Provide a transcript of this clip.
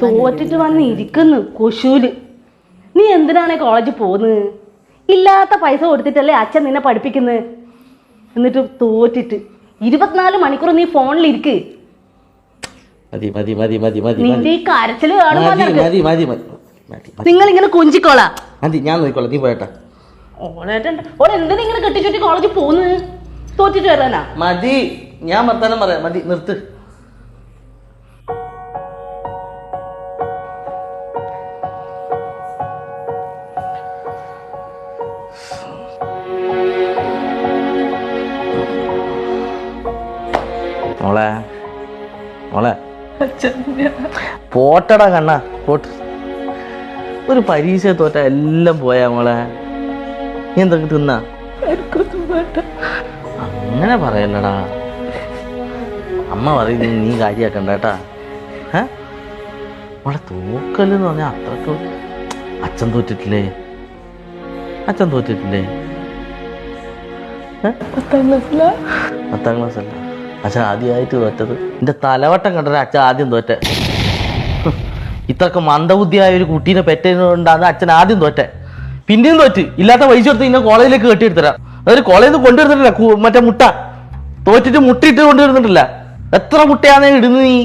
തോറ്റിട്ട് വന്ന് ഇരിക്കുന്നു കൊശൂല്. നീ എന്തിനാണ് കോളേജിൽ പോകുന്നത്? ഇല്ലാത്ത പൈസ കൊടുത്തിട്ടല്ലേ അച്ഛൻ നിന്നെ പഠിപ്പിക്കുന്നത്. എന്നിട്ട് തോറ്റിട്ട് 24 മണിക്കൂർ നീ ഫോണിലിരിക്ക്. നിന്റെ ഈ കരച്ചില് നിങ്ങൾ ഇങ്ങനെ കൊഞ്ചിക്കോളാ. ഞാൻ നോക്കിക്കോളാം, നീ പോയട്ടാ. എന്തിനാ ഇങ്ങനെ കെട്ടിച്ചുട്ടി കോളേജിൽ പോകുന്നത്? തോറ്റിട്ട് വരാനാ? മതി, ഞാൻ വർത്താനം പറയാം. മതി, നിർത്ത്. മോളെ മോളെ പോട്ടടാ കണ്ണ പോട്ട്. ഒരു പരീക്ഷ തോറ്റ എല്ലാം പോയാ മോളെ. നീ എന്തൊക്കെ തിന്നാ? അങ്ങനെ പറയല്ലടാ, അമ്മ പറയുന്നത് നീ കാര്യാക്കണ്ട കേട്ടാ. മോളെ തോക്കല്ലെന്ന് പറഞ്ഞാൽ അത്രക്ക് അച്ഛൻ തോറ്റിട്ടില്ലേ? അച്ഛൻ തോറ്റിട്ടില്ലേ? 10ാം ക്ലാസ്സല്ല അച്ഛൻ ആദ്യമായിട്ട് തോറ്റത്. എന്റെ തലവട്ടം കണ്ടത് അച്ഛൻ ആദ്യം തോറ്റ. ഇത്രക്ക് മന്ദബുദ്ധിയായ ഒരു കുട്ടീനെ പെറ്റതുകൊണ്ടാണ് അച്ഛൻ ആദ്യം തോറ്റ. പിന്നെയും തോറ്റ്. ഇല്ലാത്ത പൈസ കൊടുത്ത് ഇന്നെ കോളേജിലേക്ക് കെട്ടിയെടുത്തരാം. അതൊരു കോളേജിൽ നിന്ന് കൊണ്ടുവരുന്നില്ല. മറ്റേ മുട്ട തോറ്റിട്ട് മുട്ടിയിട്ട് കൊണ്ടുവരുന്നിട്ടില്ല. എത്ര മുട്ടയാണേ ഇടുന്നു നീ?